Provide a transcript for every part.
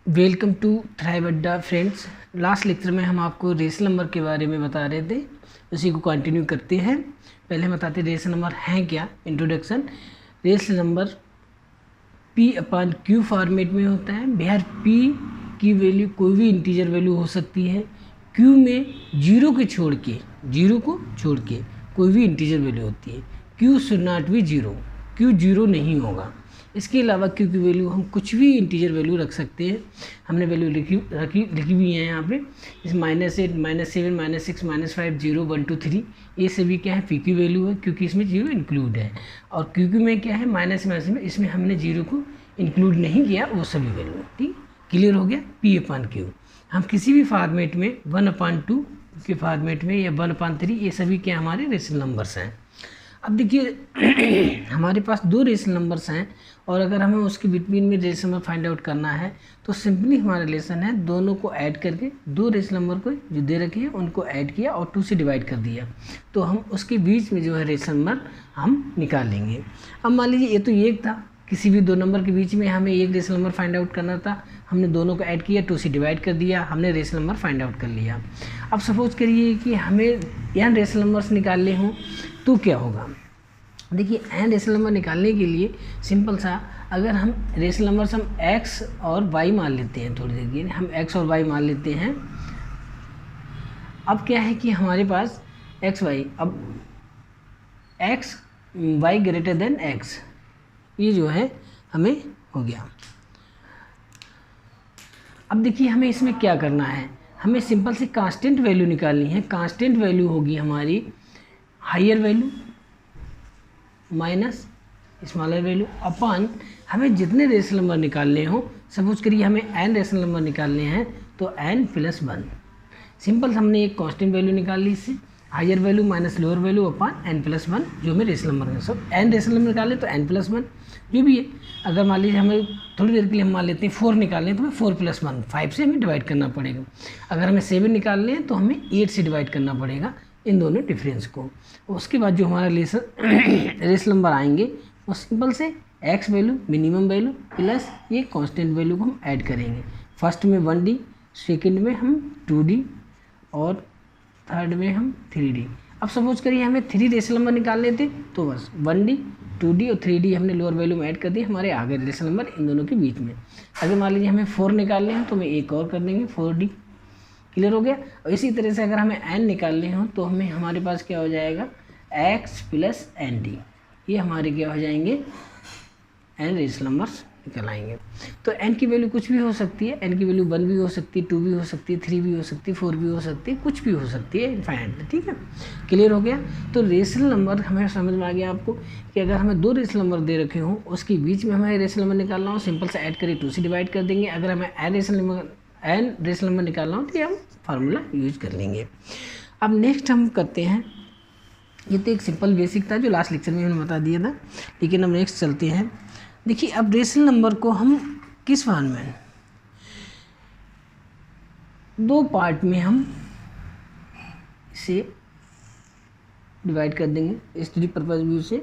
Welcome to thrive अड्डा friends. Last lecture में हम आपको रेशनल नंबर के बारे में बता रहे थे, उसी को कंटिन्यू करते हैं। पहले हम बताते रेशनल नंबर हैं क्या। Introduction. Rational number P/Q format में होता है। वेयर P की वैल्यू कोई भी इंटीजर वैल्यू हो सकती है। Q में जीरो को छोड़ के कोई भी इंटीजर वैल्यू होती है। Q should not be zero, Q zero नहीं होगा। इसके अलावा Q की वैल्यू हम कुछ भी इंटीजर वैल्यू रख सकते हैं। हमने वैल्यू लिखी हुई है यहाँ पे। इस -8, -7, -6, -5, 0, 1, 2, 3 ये सभी क्या है P की वैल्यू है, क्योंकि इसमें जीरो इंक्लूड है। और Q में क्या है माइनस में, इसमें हमने जीरो को इंक्लूड नहीं किया, वो सभी वैल्यू। ठीक, क्लियर हो गया। P/Q हम किसी भी फॉर्मेट में 1/2 के फॉर्मेट में या 1/3 ये सभी क्या हमारे रेशनल नंबर्स हैं। अब देखिए हमारे पास दो रेशनल नंबर्स हैं और अगर हमें उसके बिटवीन में रेशनल नंबर फाइंड आउट करना है तो सिंपली हमारा रिलेशन है दोनों को ऐड करके, दो रेशनल नंबर को जो दे रखे हैं उनको ऐड किया और 2 से डिवाइड कर दिया, तो हम उसके बीच में जो है रेशनल नंबर हम निकाल लेंगे। अब मान लीजिए ये तो एक था, किसी भी दो नंबर के बीच में हमें एक रेशनल नंबर फाइंड आउट करना था, हमने दोनों को ऐड किया, 2 से डिवाइड कर दिया, हमने रेशनल नंबर फाइंड आउट कर लिया। अब सपोज करिए कि हमें n रेशनल नंबर्स निकालने हों तो क्या होगा। देखिए n रेशनल नंबर निकालने के लिए सिंपल सा, अगर हम रेशनल नंबर्स हम x और y मान लेते हैं, थोड़ी देर के लिए हम x और y मान लेते हैं। अब क्या है कि हमारे पास x y, अब x y greater than x, ये जो है हमें हो गया। अब देखिए हमें इसमें क्या करना है, हमें सिंपल से कांस्टेंट वैल्यू निकालनी है। कांस्टेंट वैल्यू होगी हमारी higher value minus smaller value अपन हमें जितने रेशनल नंबर निकालने हो। सपोज करिए हमें n रेशनल नंबर निकालने हैं तो n+1 सिंपल हमने एक कांस्टेंट वैल्यू निकाल ली, इससे higher value minus lower value अपन n+1 जो हमें रेशनल नंबर है। सब n रेशनल नंबर निकाले तो n+1 जो भी है। अगर मान लीजिए हमें थोड़ी देर के लिए हम मान लेते हैं 4 निकालने हैं तो हमें 4+1 5 से हमें डिवाइड करना पड़ेगा। अगर हमें 7 निकालने हैं तो हमें 8 से डिवाइड करना पड़ेगा इन दोनों डिफरेंस को। उसके बाद जो हमारा रेशनल नंबर आएंगे वो सिंपल से x value minimum value plus ये कांस्टेंट वैल्यू को हम ऐड करेंगे। फर्स्ट में 1D, सेकंड में हम 2D और थर्ड में हम 3D। अब सपोज करिए हमें 3 रेशनल नंबर निकालने थे तो बस 1D 2D और 3D हमने लोअर वैल्यू में ऐड कर दी, हमारे आगे रेशनल नंबर इन दोनों के बीच में। अगर मान लीजिए हमें 4 निकालने हैं तो हमें एक और कर देंगे 4D। क्लियर हो गया। और इसी तरह से अगर हमें n निकालने हो तो हमें हमारे पास क्या हो जाएगा x + ND, ये हमारे क्या हो जाएंगे n रेशनल नंबर्स निकल आएंगे। तो n की वैल्यू कुछ भी हो सकती है, n की वैल्यू 1 भी हो सकती है, 2 भी हो सकती है, 3 भी हो सकती है, 4 भी हो सकती है, कुछ भी हो सकती है इनफाइनाइट। ठीक है, क्लियर हो गया। तो रेशनल नंबर हमें समझ में आ गया आपको कि अगर हमें दो रेशनल नंबर दे रखे हों उसके बीच में हमें रेशनल नंबर निकालना हो, सिंपल से ऐड करिए 2 से डिवाइड कर देंगे। अगर हमें n रेशनल नंबर निकालना हो तो हम फार्मूला यूज कर लेंगे। अब नेक्स्ट हम करते हैं, ये तो एक सिंपल बेसिक था जो लास्ट लेक्चर में हमने बता दिया था, लेकिन हम नेक्स्ट चलते हैं। देखिए अब रेशनल नंबर को हम किस फॉर्म में, दो पार्ट में हम इसे डिवाइड कर देंगे स्टडी पर्पज व्यू से।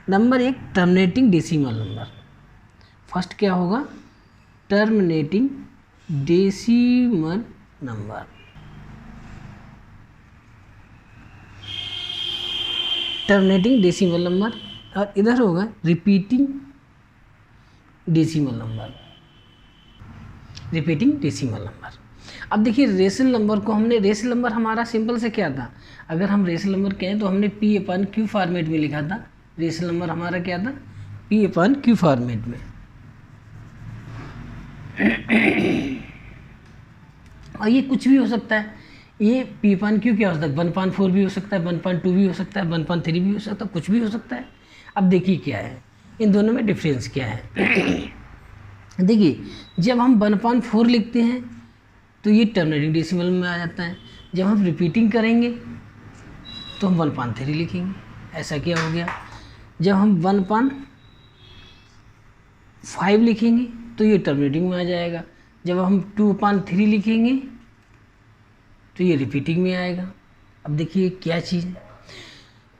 नंबर एक टर्मिनेटिंग डेसिमल नंबर। फर्स्ट क्या होगा terminating decimal number, terminating decimal number, और इधर होगा repeating decimal number, repeating decimal number. अब देखिए रेशनल नंबर को हमने, रेशनल नंबर हमारा सिंपल से क्या था, अगर हम रेशनल नंबर कहें तो हमने P/Q फॉर्मेट में लिखा था। रेशनल नंबर हमारा क्या था P/Q फॉर्मेट में। और ये कुछ भी हो सकता है, ये P/Q क्या हो सकता है 1/4 भी हो सकता है, 1/2 भी हो सकता है, 1/3 भी हो सकता है, कुछ भी हो सकता है। अब देखिए क्या है इन दोनों में डिफरेंस क्या है। देखिए जब हम 1/4 लिखते हैं तो ये टर्मिनेटिंग डेसिमल में आ जाता है, जब हम रिपीटिंग करेंगे तो हम 1/3 लिखेंगे। ऐसा क्या हो गया, जब हम 1/5 लिखेंगे तो ये टर्मिनेटिंग में आ जाएगा, जब हम 2/3 लिखेंगे तो ये रिपीटिंग में आएगा। अब देखिए क्या चीज़ है,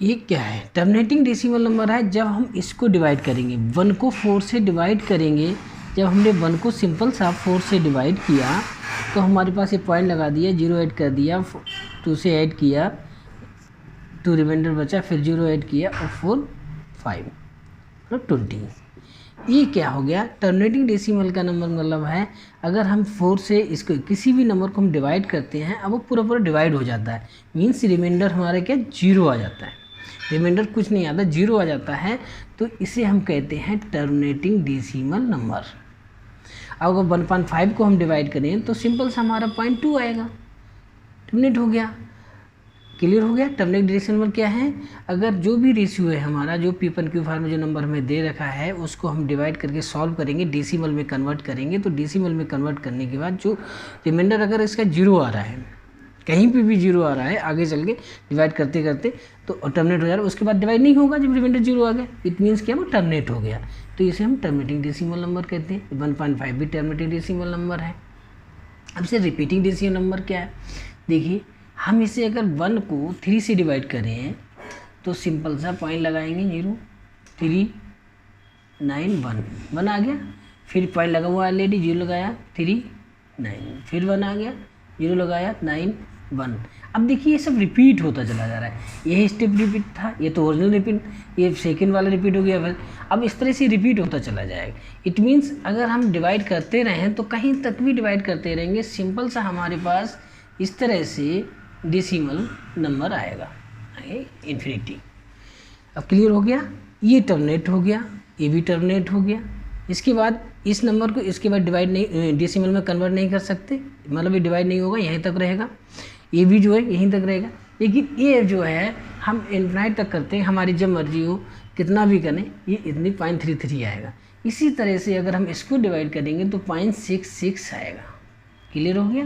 ये क्या है, टर्मिनेटिंग डेसिमल नंबर है जब हम इसको डिवाइड करेंगे, 1 को 4 से डिवाइड करेंगे। जब हमने 1 को सिंपल सा 4 से डिवाइड किया तो हमारे पास ये पॉइंट लगा दिया, 0 ऐड कर दिया, 2 से ऐड किया, 2 रिमाइंडर बचा, फिर 0 ऐड किया और 4 5 मतलब 20। ये क्या हो गया, टर्मिनेटिंग डेसिमल का नंबर मतलब है अगर हम 4 से इसको किसी भी नंबर को हम डिवाइड करते हैं, अब वो पूरा पूरा डिवाइड हो जाता है, मीन्स रिमाइंडर हमारा क्या 0 आ जाता है, रिमाइंडर कुछ नहीं आता, 0 आ जाता है, तो इसे हम कहते हैं टर्मिनेटिंग डेसिमल नंबर। अब अगर 1.5 को हम डिवाइड करें तो सिंपल सा हमारा 0.2 आएगा, टर्मिनेट हो गया। क्लियर हो गया। टर्मिनेटिंग डेसिमल क्या है, अगर जो भी रेशियो है हमारा, जो P1Q फॉर्म में जो नंबर हमें दे रखा है उसको हम डिवाइड करके सॉल्व करेंगे, डेसिमल में कन्वर्ट करेंगे, तो डेसिमल में कन्वर्ट करने के बाद जो रिमाइंडर अगर इसका 0 आ रहा है, कहीं पे भी 0 आ रहा है, आगे चल के डिवाइड करते करते तो टर्मिनेट हो जा रहा है, उसके बाद डिवाइड नहीं होगा जब रिमाइंडर 0 आ गया, इट मीन्स क्या, वो टर्मिनेट हो गया, तो इसे हम टर्मिनेटिंग डेसिमल नंबर कहते हैं। 1.5 भी टर्मिनेटिंग डेसिमल नंबर है। अब इसे रिपीटिंग डेसिमल नंबर क्या है, देखिए हम इसे अगर 1 को 3 से डिवाइड करें तो सिंपल सा पॉइंट लगाएंगे, 0 3 9 1 आ गया, फिर पॉइंट लगा हुआ ऑलरेडी, 0 लगाया 3 9, फिर 1 आ गया, 0 लगाया 9 1। अब देखिए ये सब रिपीट होता चला जा रहा है, यही स्टेप रिपीट था, ये तो ओरिजिनल रिपीट, ये सेकेंड वाला रिपीट हो गया, फिर अब इस तरह से रिपीट होता चला जाएगा। इट मीन्स अगर हम डिवाइड करते रहें तो कहीं तक भी डिवाइड करते रहेंगे, सिंपल सा हमारे पास इस तरह से डेसिमल नंबर आएगा इन्फिनिटी। अब क्लियर हो गया, ये टर्मिनेट हो गया, ये भी टर्मिनेट हो गया। इसके बाद इस नंबर को इसके बाद डिवाइड नहीं, डेसिमल में कन्वर्ट नहीं कर सकते, मतलब ये डिवाइड नहीं होगा, यहीं तक रहेगा, ये भी जो है यहीं तक रहेगा। लेकिन ये जो है हम इन्फिनाइट तक करते हैं, हमारी जब मर्जी हो कितना भी करें, ये इतनी 0.33 आएगा। इसी तरह से अगर हम इसको डिवाइड करेंगे तो 0.66 आएगा। क्लियर हो गया।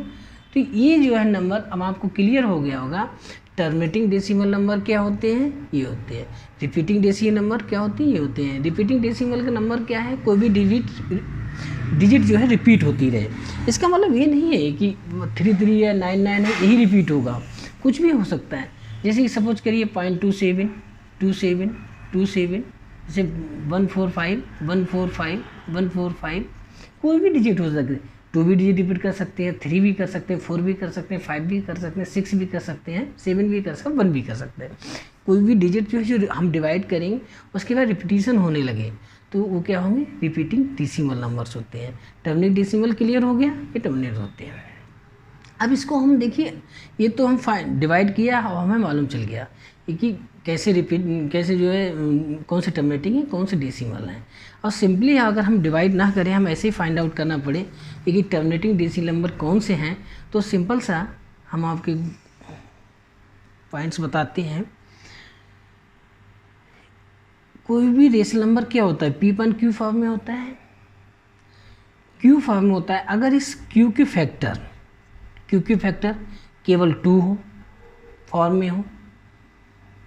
तो ये जो है नंबर, अब आपको क्लियर हो गया होगा टर्मिनेटिंग डेसिमल नंबर क्या होते हैं, ये होते हैं। रिपीटिंग डेसिमल नंबर क्या होते हैं, ये होते हैं। रिपीटिंग डेसिमल का नंबर क्या है, कोई भी डिजिट जो है रिपीट होती रहे। इसका मतलब ये नहीं है कि 33 या 99 है यही रिपीट होगा, कुछ भी हो सकता है। जैसे कि सपोज करिए 0.27 27 27, जैसे 145 145 145, कोई भी डिजिट हो सकते हैं। 2 भी डिजिट रिपीट कर सकते हैं, 3 भी कर सकते हैं, 4 भी कर सकते हैं, 5 भी कर सकते हैं, 6 भी कर सकते हैं, 7 भी कर सकते हैं, 1 भी कर सकते हैं। कोई भी डिजिट जो है जो हम डिवाइड करेंगे उसके बाद रिपीटिशन होने लगे तो वो क्या होंगे, रिपीटिंग डेसिमल नंबर्स होते हैं। टर्मिनेटिंग डेसिमल क्लियर हो गया, ये टर्मिनेट होते हैं। अब इसको हम देखिए, ये तो हम डिवाइड किया और हमें मालूम चल गया कि कैसे कैसे जो है कौन से टर्मिनेटिंग है कौन से डेसिमल हैं। और सिंपली अगर हम डिवाइड ना करें, हम ऐसे ही फाइंड आउट करना पड़े कि टर्मिनेटिंग डेसिमल नंबर कौन से हैं, तो सिंपल सा हम आपके पॉइंट्स बताते हैं। कोई भी रेशनल नंबर क्या होता है, P1Q फॉर्म में होता है, Q फॉर्म में होता है। अगर इस Q के फैक्टर केवल 2 हो फॉर्म में हो,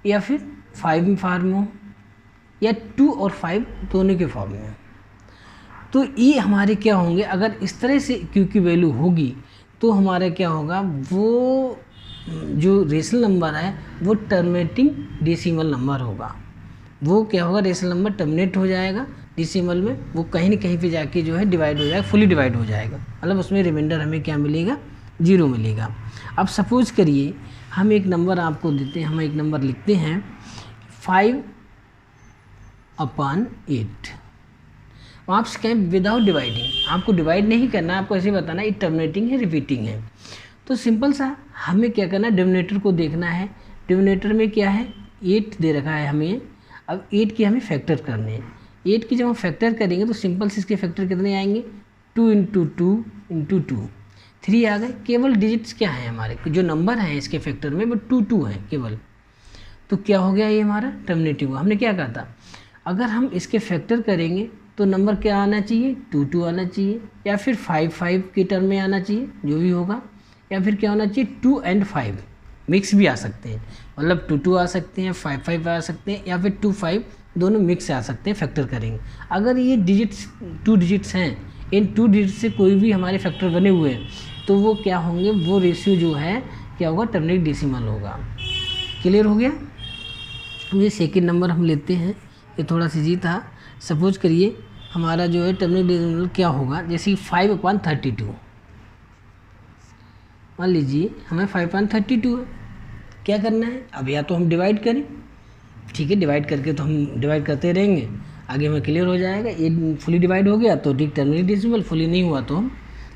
या फिर 5 फॉर्म में हो, या 2 और 5 दोनों के फॉर्म में हो, तो ये हमारे क्या होंगे, अगर इस तरह से Q की वैल्यू होगी तो हमारा क्या होगा, वो जो रेशनल नंबर है वो टर्मिनेटिंग डेसिमल नंबर होगा। वो क्या होगा, रेशनल नंबर टर्मिनेट हो जाएगा डेसिमल में, वो कहीं न कहीं पे जाके जो है डिवाइड हो जाएगा, फुली डिवाइड हो जाएगा, मतलब उसमें रिमाइंडर हमें क्या मिलेगा, 0 मिलेगा। अब सपोज करिए हम एक नंबर आपको देते हैं, हम एक नंबर लिखते हैं 5/8। आप कहें विदाउट डिवाइडिंग, आपको डिवाइड नहीं करना, आपको ऐसे बताना ये टर्मिनेटिंग है रिपीटिंग है। तो सिंपल सा हमें क्या करना है, डिनोमिनेटर को देखना है। डिनोमिनेटर में क्या है, 8 दे रखा है हमें। अब 8 की हमें फैक्टर करने हैं। 8 की जब हम फैक्टर करेंगे तो सिंपल से इसके फैक्टर कितने आएंगे, 2 × 2 × 2 3 आ गए। केवल डिजिट्स क्या हैं हमारे, जो नंबर हैं इसके फैक्टर में वो 2 हैं केवल। तो क्या हो गया, ये हमारा टर्मिनेटिव हुआ। हमने क्या कहा था, अगर हम इसके फैक्टर करेंगे तो नंबर क्या आना चाहिए, 2 आना चाहिए, या फिर 5 के टर्म में आना चाहिए, जो भी होगा, या फिर क्या होना चाहिए 2 और 5 मिक्स भी आ सकते हैं, मतलब 2 आ सकते हैं, 5 आ सकते हैं, या फिर 2 5 दोनों मिक्स आ सकते हैं फैक्टर करेंगे। अगर ये डिजिट्स 2 डिजिट्स हैं, इन 2 डिजिट से कोई भी हमारे फैक्टर बने हुए हैं तो वो क्या होंगे, वो रेशियो जो है क्या होगा, टर्मिनेटिंग डेसिमल होगा। क्लियर हो गया। ये सेकेंड नंबर हम लेते हैं, ये थोड़ा सा इजी था। सपोज करिए हमारा जो है टर्मिनेटिंग डेसिमल क्या होगा, जैसे 5/32 मान लीजिए हमें 5/32 है, क्या करना है अब, या तो हम डिवाइड करें, ठीक है, डिवाइड करके तो हम डिवाइड करते रहेंगे, आगे हमें क्लियर हो जाएगा। ये फुली डिवाइड हो गया तो ठीक टर्मिनेटिंग डेसिमल, फुली नहीं हुआ तो हम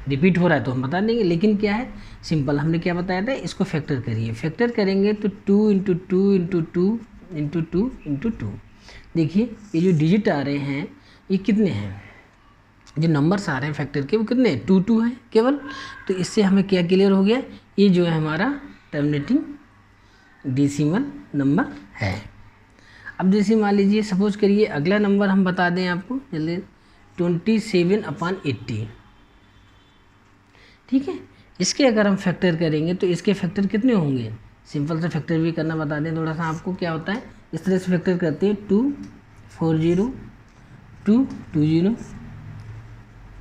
रिपीट हो रहा है तो हम बता देंगे। लेकिन क्या है सिंपल, हमने क्या बताया था, इसको फैक्टर करिए, फैक्टर करेंगे तो 2 × 2 × 2 × 2 × 2। देखिए ये जो डिजिट आ रहे हैं ये कितने हैं, जो नंबर्स आ रहे हैं फैक्टर के वो कितने 2 2 हैं केवल। तो इससे हमें क्या क्लियर हो गया, ये जो है हमारा टर्मिनेटिंग डेसिमल नंबर है। अब जैसे मान लीजिए सपोज करिए अगला नंबर हम बता दें आपको जल्दी, 27/80, ठीक है। इसके अगर हम फैक्टर करेंगे तो इसके फैक्टर कितने होंगे, सिंपल से फैक्टर भी करना बता दें थोड़ा सा आपको, क्या होता है इस तरह से फैक्टर करते हैं 2 4 0 2 2 0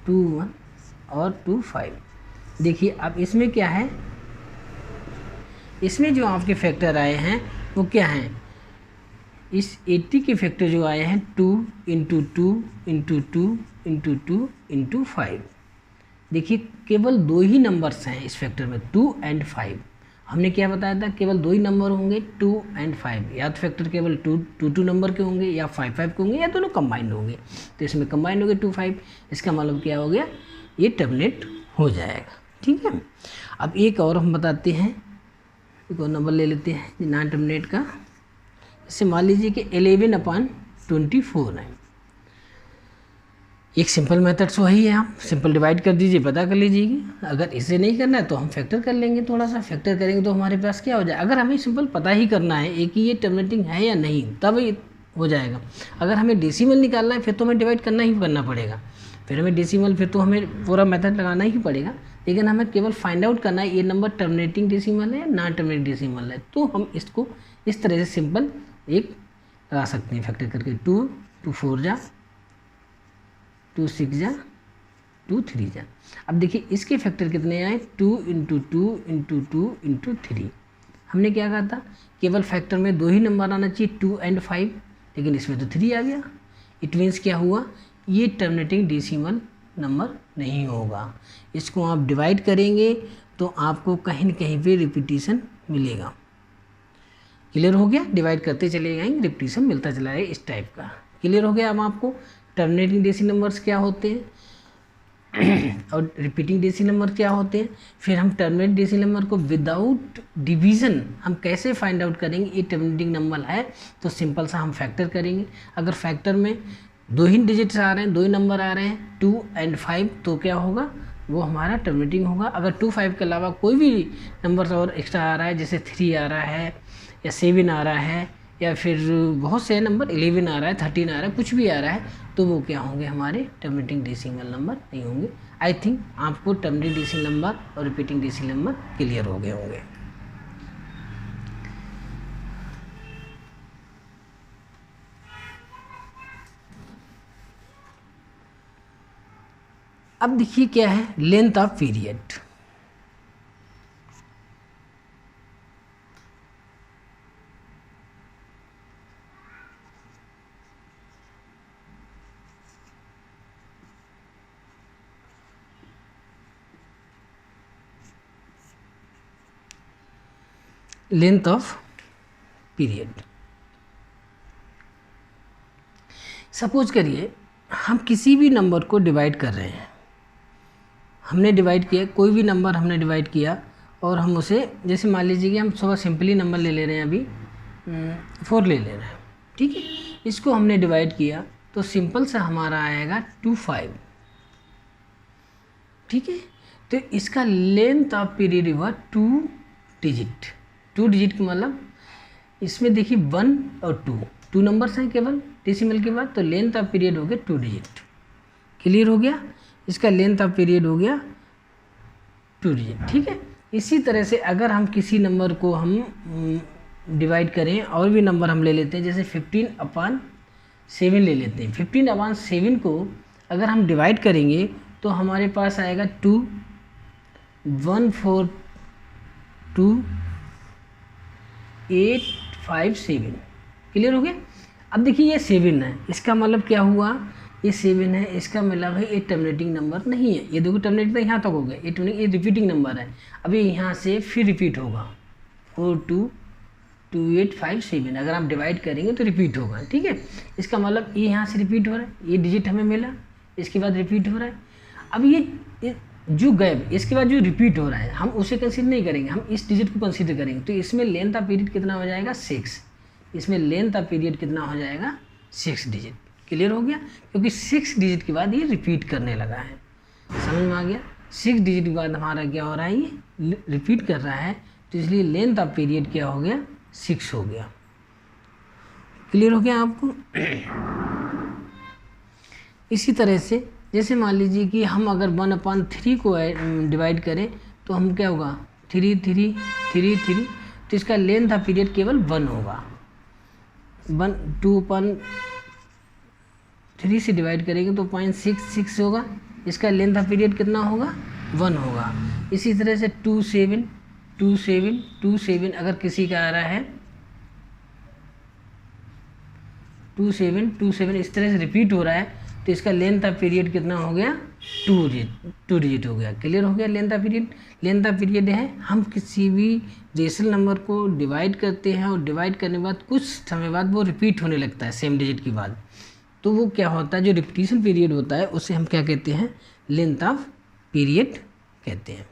2 1 और 2 5। देखिए अब इसमें क्या है, इसमें जो आपके फैक्टर आए हैं वो क्या हैं, इस 80 के फैक्टर जो आए हैं 2 × 2 × 2 × 2 × 5। देखिए केवल 2 ही नंबर्स हैं इस फैक्टर में, 2 और 5। हमने क्या बताया था, केवल 2 ही नंबर होंगे 2 और 5, या तो फैक्टर केवल 2 नंबर के होंगे या 5 के होंगे या दोनों कंबाइंड होंगे। तो इसमें कंबाइंड हो गए 2 5, इसका मतलब क्या हो गया, ये टर्मिनेट हो जाएगा, ठीक है। अब एक और हम बताते हैं, एक और नंबर ले लेते हैं नॉन टर्मिनेट का। इससे मान लीजिए कि 11/24 है, एक सिंपल मेथड से वही है, आप सिंपल डिवाइड कर दीजिए, पता कर लीजिएगा। अगर इसे नहीं करना है तो हम फैक्टर कर लेंगे, थोड़ा सा फैक्टर करेंगे तो हमारे पास क्या हो जाए, अगर हमें सिंपल पता ही करना है एक ही ये टर्मिनेटिंग है या नहीं तब ये हो जाएगा। अगर हमें डेसिमल निकालना है फिर तो हमें डिवाइड करना ही करना पड़ेगा, फिर हमें डेसिमल, फिर तो हमें पूरा मेथड लगाना ही पड़ेगा। लेकिन हमें केवल फाइंड आउट करना है ये नंबर टर्मिनेटिंग डेसिमल है या नॉन टर्मिनेटिंग डेसिमल है, तो हम इसको इस तरह से सिंपल एक लगा सकते हैं फैक्टर करके, 2 2 4 जा 2 6 जा 2 3 जा। अब देखिए इसके फैक्टर कितने आए, 2 × 2 × 2 × 3। हमने क्या कहा था, केवल फैक्टर में 2 ही नंबर आना चाहिए 2 और 5, लेकिन इसमें तो 3 आ गया। इट मीन्स क्या हुआ, ये टर्मिनेटिंग डेसिमल नंबर नहीं होगा। इसको आप डिवाइड करेंगे तो आपको कहीं न कहीं पे रिपीटिशन मिलेगा। क्लियर हो गया, डिवाइड करते चले जाएंगे रिपीटिशन मिलता चला जाएगा इस टाइप का। क्लियर हो गया अब आपको टर्मिनेटिंग डेसिमल नंबर्स क्या होते हैं और रिपीटिंग डेसिमल नंबर क्या होते हैं। फिर हम टर्मिनेटिंग डेसिमल नंबर को विदाउट डिवीज़न हम कैसे फाइंड आउट करेंगे, ये टर्मिनेटिंग नंबर है तो सिंपल सा हम फैक्टर करेंगे। अगर फैक्टर में 2 ही डिजिट्स आ रहे हैं, 2 ही नंबर आ रहे हैं 2 और 5, तो क्या होगा, वो हमारा टर्मिनेटिंग होगा। अगर 2 5 के अलावा कोई भी नंबर और एक्स्ट्रा आ रहा है, जैसे 3 आ रहा है या 7 आ रहा है या फिर बहुत से नंबर 11 आ रहा है 13 आ रहा है, कुछ भी आ रहा है, तो वो क्या होंगे, हमारे टर्मिनेटिंग डेसिमल नंबर नहीं होंगे। आई थिंक आपको टर्मिनेटिंग डेसिमल नंबर और रिपीटिंग डेसिमल नंबर क्लियर हो गए होंगे। अब देखिए क्या है, length of period. Length of period, suppose करिए हम किसी भी नंबर को डिवाइड कर रहे हैं, हमने डिवाइड किया, कोई भी नंबर हमने डिवाइड किया और हम उसे, जैसे मान लीजिए कि हम सुबह सिंपली नंबर ले रहे हैं, अभी 4 ले रहे हैं, ठीक है। इसको हमने डिवाइड किया तो सिंपल सा हमारा आएगा 2 5, ठीक है। तो इसका लेंथ ऑफ पीरियड हुआ 2 डिजिट। 2 डिजिट का मतलब इसमें देखिए 1 और 2 नंबर्स हैं केवल डेसिमल के बाद, तो लेंथ ऑफ पीरियड हो गया 2 डिजिट। क्लियर हो गया, इसका लेंथ ऑफ पीरियड हो गया 2 डिजिट, ठीक है। इसी तरह से अगर हम किसी नंबर को हम डिवाइड करें, और भी नंबर हम ले लेते हैं, जैसे 15/7 ले लेते हैं। 15/7 को अगर हम डिवाइड करेंगे तो हमारे पास आएगा 2 1 4 2 8 5 7, क्लियर हो गया। अब देखिए ये 7 है, इसका मतलब क्या हुआ, ये 7 है, इसका मतलब है ये टर्मिनेटिंग नंबर नहीं है। ये देखो टर्मिनेटिंग यहाँ तक हो गया, ये रिपीटिंग नंबर है। अभी यहाँ से फिर रिपीट होगा 422857, अगर आप डिवाइड करेंगे तो रिपीट होगा, ठीक है। इसका मतलब ये यहाँ से रिपीट हो रहा है, ये डिजिट हमें मिला, इसके बाद रिपीट हो रहा है। अब ये जो गैप, इसके बाद जो रिपीट हो रहा है हम उसे कंसीडर नहीं करेंगे, हम इस डिजिट को कंसीडर करेंगे। तो इसमें लेंथ ऑफ पीरियड कितना हो जाएगा 6, इसमें लेंथ ऑफ पीरियड कितना हो जाएगा 6 डिजिट। क्लियर हो गया, क्योंकि 6 डिजिट के बाद ये रिपीट करने लगा है, समझ में आ गया। 6 डिजिट के बाद हमारा क्या हो रहा है, ये रिपीट कर रहा है, तो इसलिए लेंथ ऑफ पीरियड क्या हो गया 6 हो गया। क्लियर हो गया आपको। इसी तरह से जैसे मान लीजिए कि हम अगर 1/3 को डिवाइड करें तो हम क्या होगा 3 3 3 3, तो इसका लेंथ ऑफ पीरियड केवल 1 होगा। 2/3 से डिवाइड करेंगे तो 0.66 होगा, इसका लेंथ ऑफ पीरियड कितना होगा 1 होगा। इसी तरह से 2 7 2 7 2 7, अगर किसी का आ रहा है 2 7 2 7, इस तरह से रिपीट हो रहा है, तो इसका लेंथ ऑफ पीरियड कितना हो गया 2 डिजिट हो गया। क्लियर हो गया। लेंथ ऑफ पीरियड है, हम किसी भी रेशनल नंबर को डिवाइड करते हैं और डिवाइड करने के बाद कुछ समय बाद वो रिपीट होने लगता है सेम डिजिट के बाद, तो वो क्या होता है, जो रिपीटिशन पीरियड होता है उसे हम क्या कहते हैं, लेंथ ऑफ पीरियड कहते हैं।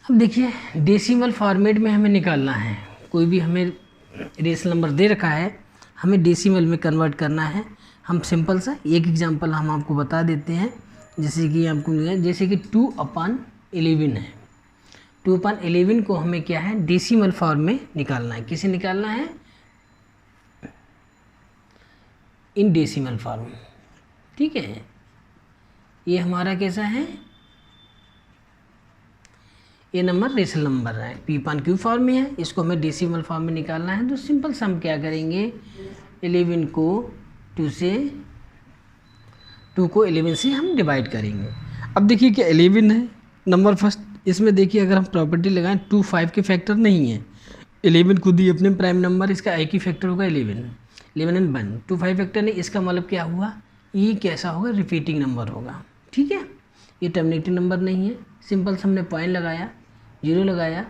अब देखिए डेसिमल फॉर्मेट में हमें निकालना है, कोई भी हमें रेशनल नंबर दे रखा है, हमें डेसिमल में कन्वर्ट करना है। हम सिंपल सा एक एग्जांपल हम आपको बता देते हैं, जैसे कि आपको जैसे कि 2/11 है। 2/11 को हमें क्या है डेसिमल फॉर्म में निकालना है। किसे निकालना है, इन डेसिमल फॉर्म, ठीक है। ये हमारा कैसा है, ये नंबर रेशनल नंबर है, P/Q फॉर्म में है, इसको हमें डेसिमल फॉर्म में निकालना है। तो सिंपल सा हम क्या करेंगे, 11 को 2 को 11 से हम डिवाइड करेंगे। अब देखिए कि 11 है नंबर फर्स्ट, इसमें देखिए अगर हम प्रॉपर्टी लगाएं 2 5 के फैक्टर नहीं है, 11 खुद ही अपने प्राइम नंबर, इसका एक ही फैक्टर होगा 11 एंड 1, 2 5 फैक्टर नहीं, इसका मतलब क्या हुआ, ये कैसा होगा रिपीटिंग नंबर होगा, ठीक है। ये टर्मिनेटिंग नंबर नहीं है, सिंपल से हमने पॉइंट लगाया, 0 लगाया,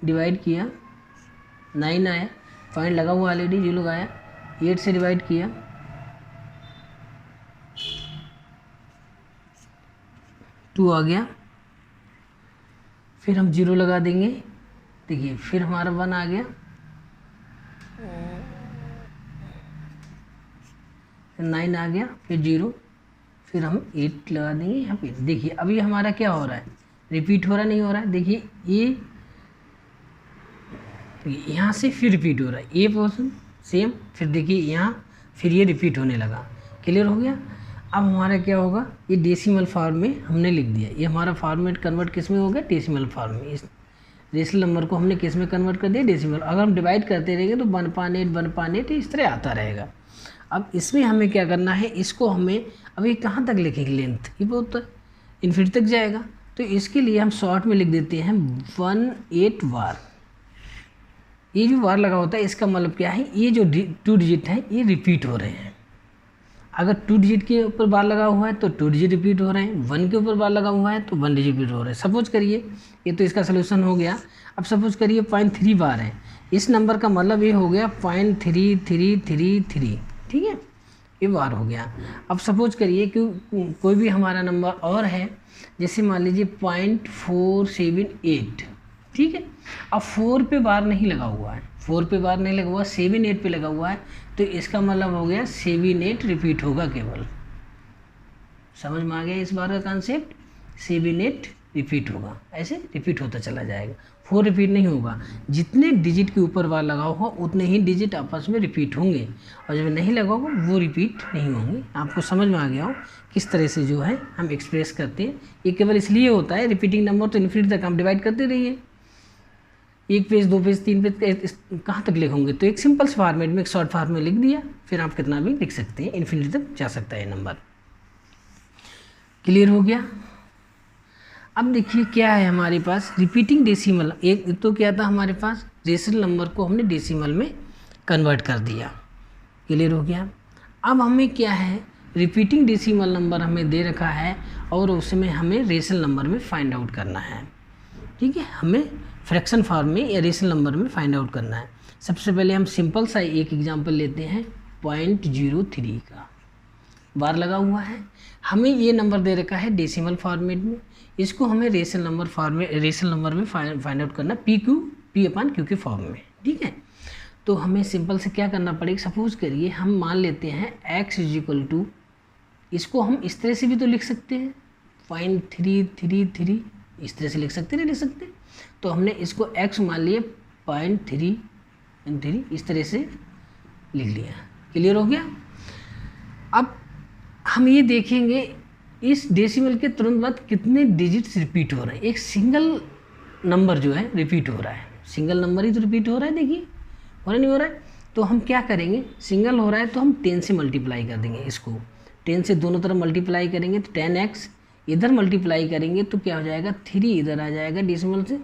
डिवाइड किया, 9 आया, पॉइंट लगा हुआ ऑलरेडी, 0 लगाया, 8 से डिवाइड किया, 2 आ गया, फिर हम 0 लगा देंगे, देखिए फिर हमारा 1 आ गया, फिर 9 आ गया, फिर 0, फिर हम 8 लगा देंगे यहाँ पे। देखिए अभी हमारा क्या हो रहा है, रिपीट हो रहा नहीं हो रहा है, देखिए ये यहाँ से फिर रिपीट हो रहा है, ये पोर्शन सेम, फिर देखिए यहाँ फिर ये रिपीट होने लगा। क्लियर हो गया। अब हमारा क्या होगा, ये डेसिमल फॉर्म में हमने लिख दिया, ये हमारा फॉर्मेट कन्वर्ट किस में हो गया, डेसिमल फॉर्म में। इस रेशनल नंबर को हमने किस में कन्वर्ट कर दिया, डेसिमल। अगर हम डिवाइड करते रहेंगे तो 1/8 इस तरह आता रहेगा। अब इसमें हमें क्या करना है, इसको हमें अभी कहाँ तक लिखेंगे लेंथ, ये बहुत इन्फिनिटी तक जाएगा, तो इसके लिए हम शॉर्ट में लिख देते हैं 18 वार। ये जो वार लगा होता है इसका मतलब क्या है, ये जो 2 डिजिट हैं ये रिपीट हो रहे हैं। अगर 2 डिजिट के ऊपर बार लगा हुआ है तो 2 डिजिट रिपीट हो रहे हैं, 1 के ऊपर बार लगा हुआ है तो 1 डिजिट रिपीट हो रहे हैं। सपोज करिए ये तो इसका सोल्यूशन हो गया। अब सपोज करिए 0.3 बार है, इस नंबर का मतलब ये हो गया 0.3333, ठीक है, ये बार हो गया। अब सपोज करिए कि कोई भी हमारा नंबर और है, जैसे मान लीजिए 0.478, ठीक है। अब 4 पे बार नहीं लगा हुआ है, 4 पे बार नहीं लगा हुआ, 7 8 पे लगा हुआ है, तो इसका मतलब हो गया 7 8 रिपीट होगा केवल। समझ में आ गया इस बार का कॉन्सेप्ट, 7 8 रिपीट होगा, ऐसे रिपीट होता चला जाएगा, 4 रिपीट नहीं होगा। जितने डिजिट के ऊपर बार लगा होगा उतने ही डिजिट आपस में रिपीट होंगे, और जब नहीं लगा होगा वो रिपीट नहीं होंगे। आपको समझ में आ गया हो किस तरह से जो है हम एक्सप्रेस करते हैं। ये केवल इसलिए होता है, रिपीटिंग नंबर तो इन्फिनिटी तक हम डिवाइड करते रहिए, 1 पेज 2 पेज 3 पेज कहाँ तक लिखोगे, तो एक सिंपल फॉर्मेट में एक शॉर्ट फॉर्म में लिख दिया, फिर आप कितना भी लिख सकते हैं, इन्फिनिटी तक जा सकता है नंबर। क्लियर हो गया। अब देखिए क्या है हमारे पास रिपीटिंग डेसिमल। एक तो क्या था हमारे पास, रेशनल नंबर को हमने डेसिमल में कन्वर्ट कर दिया, क्लियर हो गया। अब हमें क्या है, रिपीटिंग डेसिमल नंबर हमें दे रखा है और उसमें हमें रेशनल नंबर में फाइंड आउट करना है, ठीक है। हमें फ्रैक्शन फॉर्म में या रेशनल नंबर में फाइंड आउट करना है। सबसे पहले हम सिंपल सा एक एग्जांपल लेते हैं, 0.03 का बार लगा हुआ है। हमें ये नंबर दे रखा है डेसिमल फॉर्मेट में, इसको हमें रेशनल नंबर में फाइंड आउट करना, P/Q के फॉर्म में, ठीक है। तो हमें सिंपल से क्या करना पड़ेगा, सपोज करिए हम मान लेते हैं x = इसको हम इस तरह से भी तो लिख सकते हैं 0.333, इस तरह से लिख सकते, नहीं लिख सकते। तो हमने इसको x मान लिए 0.3, इस तरह से लिख लिया, क्लियर हो गया। अब हम ये देखेंगे इस डेसिमल के तुरंत बाद कितने डिजिट्स रिपीट हो रहे हैं। एक सिंगल नंबर जो है रिपीट हो रहा है, सिंगल नंबर ही तो रिपीट हो रहा है, देखिए हो रहा नहीं हो रहा है। तो हम क्या करेंगे, सिंगल हो रहा है तो हम 10 से मल्टीप्लाई कर देंगे, इसको 10 से दोनों तरफ मल्टीप्लाई करेंगे तो 10x, इधर मल्टीप्लाई करेंगे तो क्या हो जाएगा, 3 इधर आ जाएगा डेसिमल से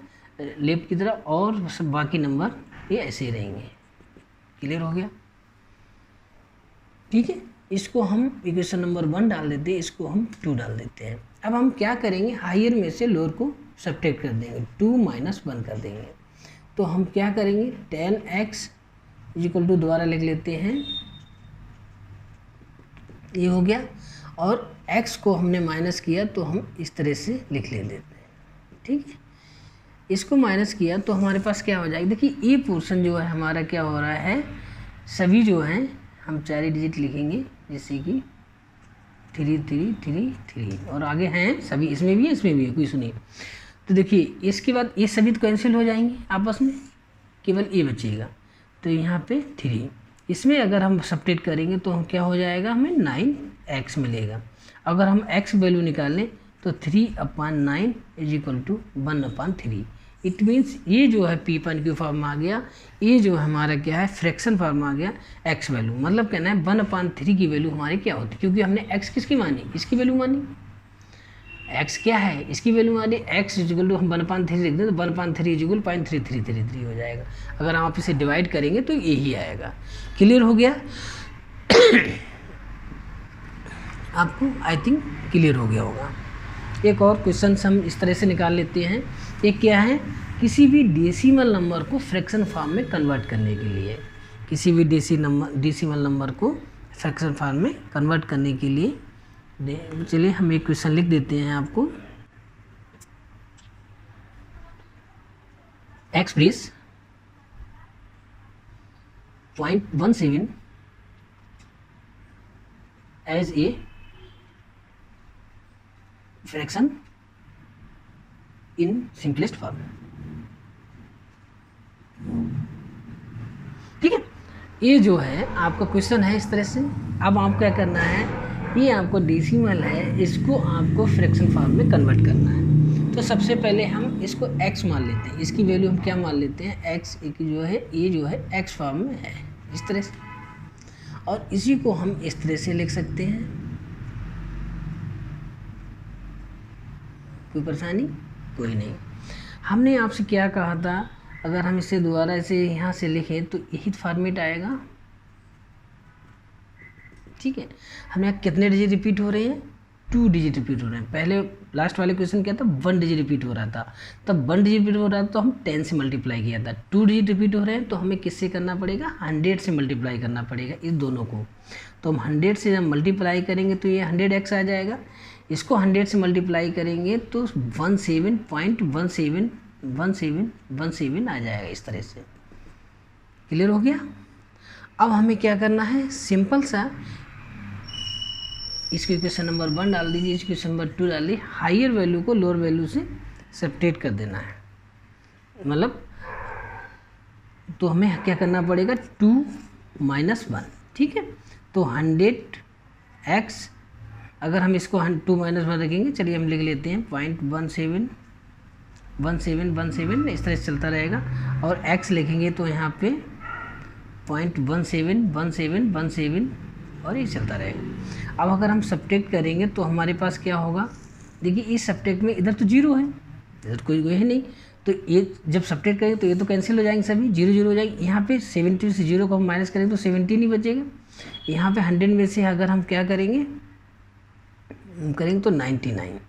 लेफ्ट की तरफ, और सब बाकी नंबर ये ऐसे ही रहेंगे, क्लियर हो गया, ठीक है। इसको हम इक्वेशन नंबर 1 डाल देते हैं, इसको हम 2 डाल देते हैं। अब हम क्या करेंगे, हायर में से लोअर को सब्ट्रैक्ट कर देंगे, 2 - 1 कर देंगे। तो हम क्या करेंगे, 10x = दोबारा लिख लेते हैं, ये हो गया, और x को हमने माइनस किया तो हम इस तरह से लिख लेते हैं, ठीक है। इसको माइनस किया तो हमारे पास क्या हो जाएगा, देखिए ये पोर्शन जो है हमारा क्या हो रहा है, सभी जो हैं हम 4 डिजिट लिखेंगे, जैसे कि 3 3 3 3, और आगे हैं सभी, इसमें भी है इसमें भी है, कोई सुनिए। तो देखिए इसके बाद ये सभी तो कैंसिल हो जाएंगे आपस में, केवल ये बचेगा। तो यहाँ पे 3, इसमें अगर हम सब्ट्रैक्ट करेंगे तो हम क्या हो जाएगा, हमें 9x मिलेगा। अगर हम x वैल्यू निकालें तो 3/9 = 1/3। इट मीन्स ये जो है P/Q फॉर्म आ गया, ये जो हमारा क्या है फ्रैक्शन फॉर्म आ गया x वैल्यू, मतलब कहना है 1/3 की वैल्यू हमारी क्या होती है, क्योंकि हमने x किसकी मानी, इसकी वैल्यू मानी, x क्या है इसकी वैल्यू मानी, x = हम 1/3 लिख दें तो 1/3 = 0.3333 हो जाएगा। अगर आप इसे डिवाइड करेंगे तो यही आएगा, क्लियर हो गया। आपको आई थिंक क्लियर हो गया होगा। एक और क्वेश्चन हम इस तरह से निकाल लेते हैं। एक क्या है, किसी भी डेसिमल नंबर को फ्रैक्शन फॉर्म में कन्वर्ट करने के लिए, किसी भी डेसिमल नंबर को फ्रैक्शन फॉर्म में कन्वर्ट करने के लिए, चलिए हम एक क्वेश्चन लिख देते हैं आपको। Express 0.17 as a fraction in simplest form, ठीक है। ये जो है आपका क्वेश्चन है इस तरह से। अब आप क्या करना है, ये आपको डेसिमल है, इसको आपको फ्रैक्शन फॉर्म में कन्वर्ट करना है। तो सबसे पहले हम इसको x मान लेते हैं, इसकी वैल्यू हम क्या मान लेते हैं, x जो है ये जो है x फॉर्म में है इस तरह से, और इसी को हम इस तरह से लिख सकते हैं। कोई परेशानी कोई नहीं। हमने आपसे क्या कहा था, अगर हम इसे दोबारा इसे यहाँ से लिखें तो यही फॉर्मेट आएगा, ठीक है। हमने कितने डिजिट रिपीट हो रहे हैं, 2 डिजिट रिपीट हो रहे हैं। पहले लास्ट वाले क्वेश्चन क्या था, 1 डिजिट रिपीट हो रहा था, तब 1 डिजिट रिपीट हो रहा था तो हम 10 से मल्टीप्लाई किया था। 2 डिजिट रिपीट हो रहे हैं तो हमें किससे करना पड़ेगा, 100 से मल्टीप्लाई करना पड़ेगा इस दोनों को। तो हम 100 से जब मल्टीप्लाई करेंगे तो ये 100x आ जाएगा, इसको 100 से मल्टीप्लाई करेंगे तो 17.1717 आ जाएगा इस तरह से, क्लियर हो गया। अब हमें क्या करना है, सिंपल सा इसके क्वेश्चन नंबर 1 डाल दीजिए, इसके क्वेश्चन नंबर 2 डाल दीजिए, हायर वैल्यू को लोअर वैल्यू से सब्ट्रैक्ट कर देना है, मतलब तो हमें क्या करना पड़ेगा, 2 - 1, ठीक है। तो 100x, अगर हम इसको 2 - 1 रखेंगे, चलिए हम लिख लेते हैं 0.1717 इस तरह से चलता रहेगा, और x लिखेंगे तो यहाँ पे 0.171717 और ये चलता रहेगा। अब अगर हम सब्ट्रैक्ट करेंगे तो हमारे पास क्या होगा, देखिए इस सब्ट्रैक्ट में इधर तो 0 है, इधर कोई है नहीं, तो ये जब सब्ट्रैक्ट करेंगे तो ये तो कैंसिल हो जाएंगे सभी, 0 0 हो जाएगी। यहाँ पे 70 से 0 को हम माइनस करेंगे तो 17 ही बचेगा। यहाँ पे 100 में से अगर हम क्या करेंगे तो 99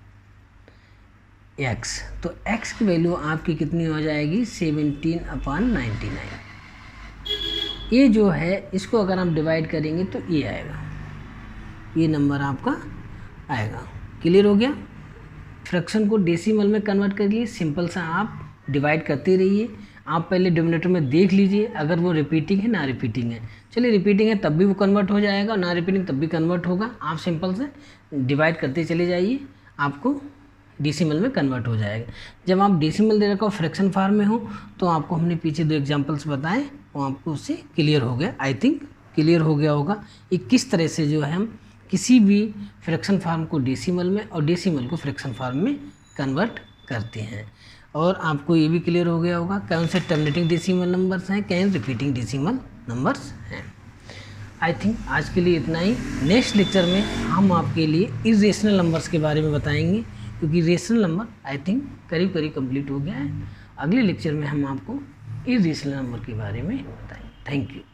x, तो x की वैल्यू आपकी कितनी हो जाएगी 17/99। ये जो है इसको अगर हम डिवाइड करेंगे तो ये आएगा, ये नंबर आपका आएगा। क्लियर हो गया। फ्रैक्शन को डेसिमल में कन्वर्ट करिए, सिंपल सा आप डिवाइड करते रहिए। आप पहले डिनोमिनेटर में देख लीजिए अगर वो रिपीटिंग है ना रिपीटिंग है, चलिए रिपीटिंग है तब भी वो कन्वर्ट हो जाएगा, ना रिपीटिंग तब भी कन्वर्ट होगा। आप सिंपल से डिवाइड करते चले जाइए, आपको डेसिमल में कन्वर्ट हो जाएगा। जब आप डेसिमल दे रखा हो फ्रैक्शन फॉर्म में हो तो आपको हमने पीछे 2 एग्जांपल्स बताए, वो आपको उससे क्लियर हो गया। आई थिंक क्लियर हो गया होगा कि किस तरह से जो है हम किसी भी फ्रैक्शन फॉर्म को डेसिमल में और डेसिमल को फ्रैक्शन फॉर्म में कन्वर्ट करते हैं। और आपको ये भी क्लियर हो गया होगा कौन से टर्मिनेटिंग डेसिमल नंबर्स हैं, कौन रिपीटिंग डेसिमल नंबर्स हैं। आई थिंक आज के लिए इतना ही। नेक्स्ट लेक्चर में हम आपके लिए इरेशनल नंबर्स के बारे में बताएंगे, क्योंकि रेशनल नंबर आई थिंक करीब करीब कंप्लीट हो गया है। अगले लेक्चर में हम आपको इरेशनल नंबर के बारे में बताएंगे। Thank you.